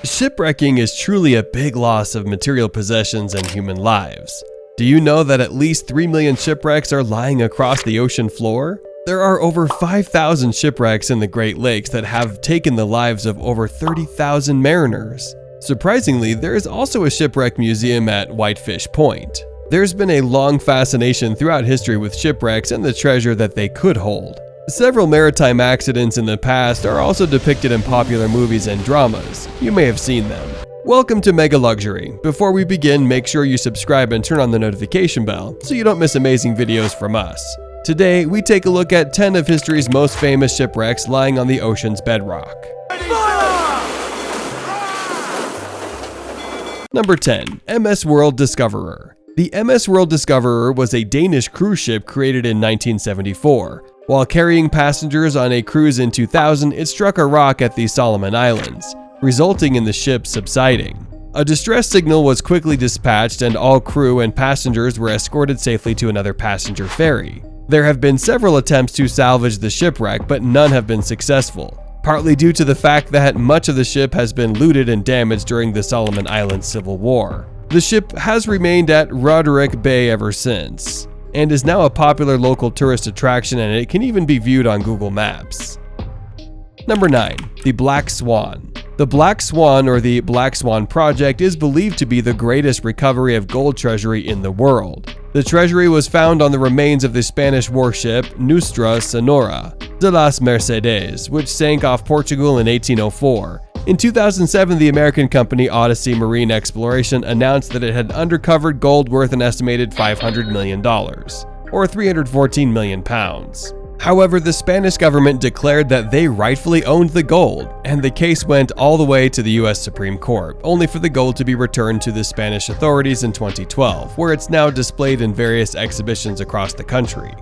Shipwrecking is truly a big loss of material possessions and human lives. Do you know that at least 3 million shipwrecks are lying across the ocean floor? There are over 5,000 shipwrecks in the Great Lakes that have taken the lives of over 30,000 mariners. Surprisingly, there is also a shipwreck museum at Whitefish Point. There's been a long fascination throughout history with shipwrecks and the treasure that they could hold. Several maritime accidents in the past are also depicted in popular movies and dramas. You may have seen them. Welcome to Mega Luxury. Before we begin, make sure you subscribe and turn on the notification bell so you don't miss amazing videos from us. Today, we take a look at 10 of history's most famous shipwrecks lying on the ocean's bedrock. Number 10. MS World Discoverer. The MS World Discoverer was a Danish cruise ship created in 1974. While carrying passengers on a cruise in 2000, it struck a rock at the Solomon Islands, resulting in the ship subsiding. A distress signal was quickly dispatched and all crew and passengers were escorted safely to another passenger ferry. There have been several attempts to salvage the shipwreck, but none have been successful, partly due to the fact that much of the ship has been looted and damaged during the Solomon Islands Civil War. The ship has remained at Roderick Bay ever since, and is now a popular local tourist attraction, and it can even be viewed on Google Maps. Number 9. The Black Swan. The Black Swan, or the Black Swan Project, is believed to be the greatest recovery of gold treasury in the world. The treasury was found on the remains of the Spanish warship Nuestra Senora de las Mercedes, which sank off Portugal in 1804. In 2007, the American company Odyssey Marine Exploration announced that it had uncovered gold worth an estimated $500 million, or 314 million pounds. However, the Spanish government declared that they rightfully owned the gold, and the case went all the way to the US Supreme Court, only for the gold to be returned to the Spanish authorities in 2012, where it's now displayed in various exhibitions across the country.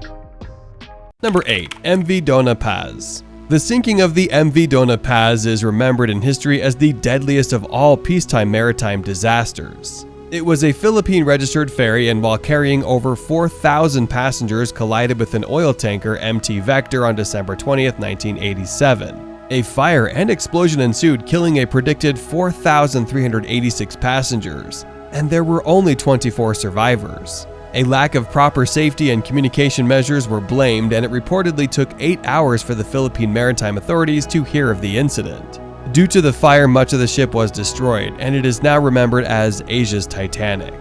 Number 8. MV DONA Paz. The sinking of the MV DONA Paz is remembered in history as the deadliest of all peacetime maritime disasters. It was a Philippine-registered ferry, and while carrying over 4,000 passengers, collided with an oil tanker MT Vector on December 20, 1987. A fire and explosion ensued, killing a predicted 4,386 passengers, and there were only 24 survivors. A lack of proper safety and communication measures were blamed, and it reportedly took 8 hours for the Philippine maritime authorities to hear of the incident. Due to the fire, much of the ship was destroyed, and it is now remembered as Asia's Titanic.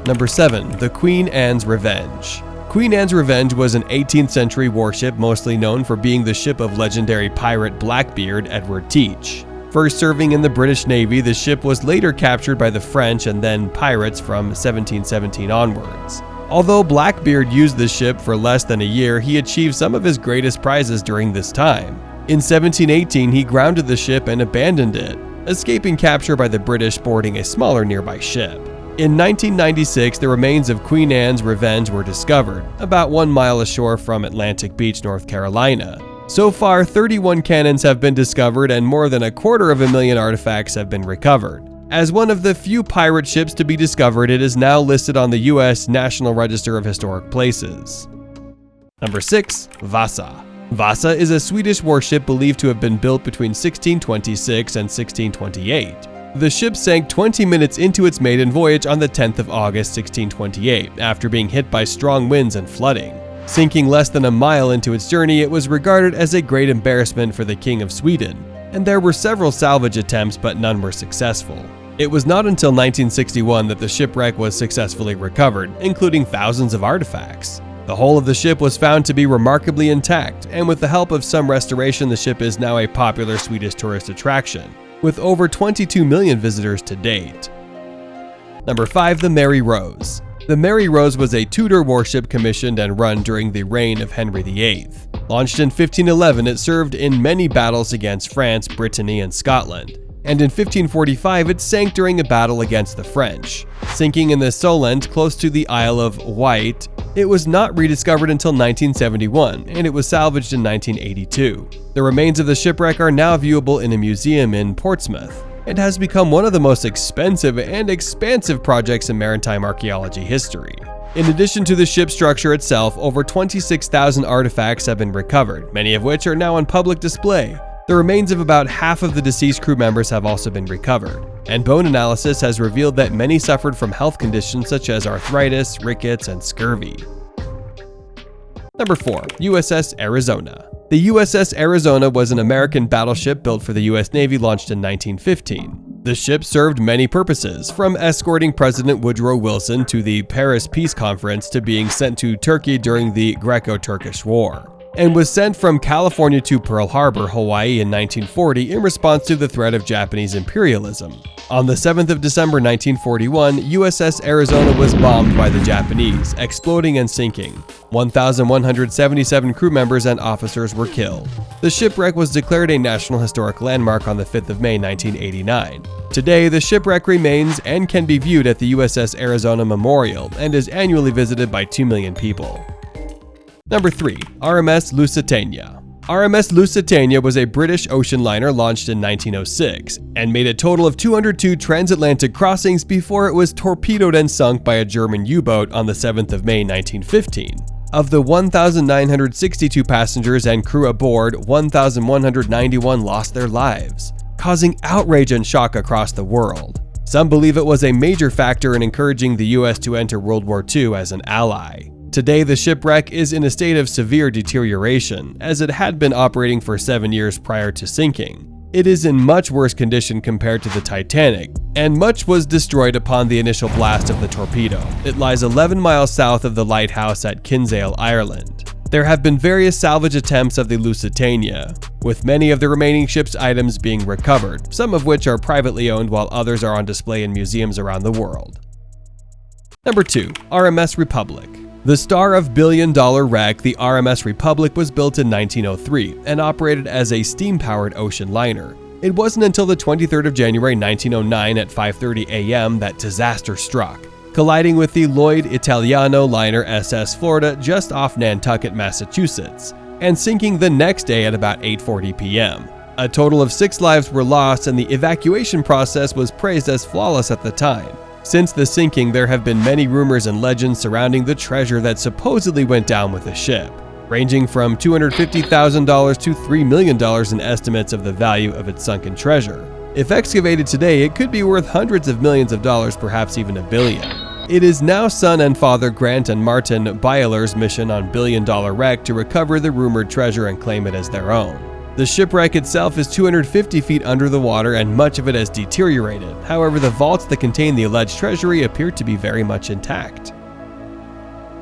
Number 7. The Queen Anne's Revenge. Queen Anne's Revenge was an 18th century warship mostly known for being the ship of legendary pirate Blackbeard Edward Teach. First serving in the British Navy, the ship was later captured by the French and then pirates from 1717 onwards. Although Blackbeard used the ship for less than a year, he achieved some of his greatest prizes during this time. In 1718, he grounded the ship and abandoned it, escaping capture by the British boarding a smaller nearby ship. In 1996, the remains of Queen Anne's Revenge were discovered, about 1 mile ashore from Atlantic Beach, North Carolina. So far, 31 cannons have been discovered and more than 250,000 artifacts have been recovered. As one of the few pirate ships to be discovered, it is now listed on the US National Register of Historic Places. Number 6. VASA. VASA is a Swedish warship believed to have been built between 1626 and 1628. The ship sank 20 minutes into its maiden voyage on the 10th of August 1628 after being hit by strong winds and flooding. Sinking less than a mile into its journey, it was regarded as a great embarrassment for the King of Sweden, and there were several salvage attempts, but none were successful. It was not until 1961 that the shipwreck was successfully recovered, including thousands of artifacts. The hull of the ship was found to be remarkably intact, and with the help of some restoration, the ship is now a popular Swedish tourist attraction, with over 22 million visitors to date. Number 5. The Mary Rose. The Mary Rose was a Tudor warship commissioned and run during the reign of Henry VIII. Launched in 1511, it served in many battles against France, Brittany, and Scotland. And in 1545, it sank during a battle against the French. Sinking in the Solent close to the Isle of Wight, it was not rediscovered until 1971, and it was salvaged in 1982. The remains of the shipwreck are now viewable in a museum in Portsmouth. It has become one of the most expensive and expansive projects in maritime archaeology history. In addition to the ship structure itself, over 26,000 artifacts have been recovered, many of which are now on public display. The remains of about half of the deceased crew members have also been recovered, and bone analysis has revealed that many suffered from health conditions such as arthritis, rickets, and scurvy. Number 4. USS Arizona. The USS Arizona was an American battleship built for the US Navy launched in 1915. The ship served many purposes, from escorting President Woodrow Wilson to the Paris Peace Conference to being sent to Turkey during the Greco-Turkish War, and was sent from California to Pearl Harbor, Hawaii in 1940 in response to the threat of Japanese imperialism. On the 7th of December 1941, USS Arizona was bombed by the Japanese, exploding and sinking. 1,177 crew members and officers were killed. The shipwreck was declared a National Historic Landmark on the 5th of May 1989. Today, the shipwreck remains and can be viewed at the USS Arizona Memorial and is annually visited by 2 million people. Number 3. RMS Lusitania. RMS Lusitania was a British ocean liner launched in 1906 and made a total of 202 transatlantic crossings before it was torpedoed and sunk by a German U-boat on the 7th of May 1915. Of the 1,962 passengers and crew aboard, 1,191 lost their lives, causing outrage and shock across the world. Some believe it was a major factor in encouraging the US to enter World War II as an ally. Today, the shipwreck is in a state of severe deterioration, as it had been operating for 7 years prior to sinking. It is in much worse condition compared to the Titanic, and much was destroyed upon the initial blast of the torpedo. It lies 11 miles south of the lighthouse at Kinsale, Ireland. There have been various salvage attempts of the Lusitania, with many of the remaining ship's items being recovered, some of which are privately owned while others are on display in museums around the world. Number 2. RMS Republic. The star of billion-dollar wreck, the RMS Republic was built in 1903 and operated as a steam-powered ocean liner. It wasn't until the 23rd of January 1909 at 5:30 a.m. that disaster struck, colliding with the Lloyd Italiano liner SS Florida just off Nantucket, Massachusetts, and sinking the next day at about 8:40 p.m. A total of 6 lives were lost, and the evacuation process was praised as flawless at the time. Since the sinking, there have been many rumors and legends surrounding the treasure that supposedly went down with the ship, ranging from $250,000 to $3 million in estimates of the value of its sunken treasure. If excavated today, it could be worth hundreds of millions of dollars, perhaps even $1 billion. It is now son and father Grant and Martin Byler's mission on billion-dollar wreck to recover the rumored treasure and claim it as their own. The shipwreck itself is 250 feet under the water and much of it has deteriorated. However, the vaults that contain the alleged treasury appear to be very much intact.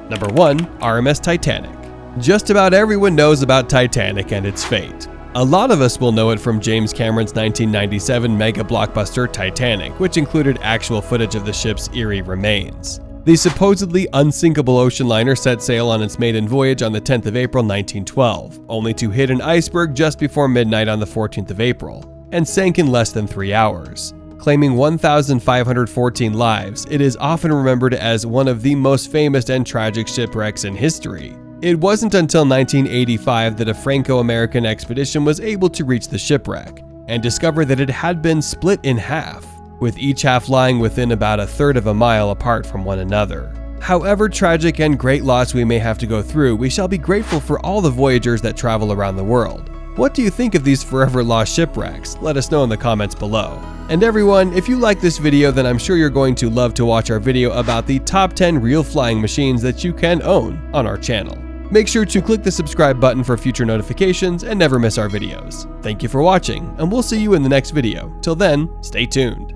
Number 1. RMS Titanic. Just about everyone knows about Titanic and its fate. A lot of us will know it from James Cameron's 1997 mega blockbuster Titanic, which included actual footage of the ship's eerie remains. The supposedly unsinkable ocean liner set sail on its maiden voyage on the 10th of April 1912, only to hit an iceberg just before midnight on the 14th of April, and sank in less than 3 hours. Claiming 1,514 lives, it is often remembered as one of the most famous and tragic shipwrecks in history. It wasn't until 1985 that a Franco-American expedition was able to reach the shipwreck, and discover that it had been split in half, with each half lying within about 1/3 of a mile apart from one another. However tragic and great loss we may have to go through, we shall be grateful for all the voyagers that travel around the world. What do you think of these forever lost shipwrecks? Let us know in the comments below. And everyone, if you like this video, then I'm sure you're going to love to watch our video about the top 10 real flying machines that you can own on our channel. Make sure to click the subscribe button for future notifications and never miss our videos. Thank you for watching, and we'll see you in the next video. Till then, stay tuned.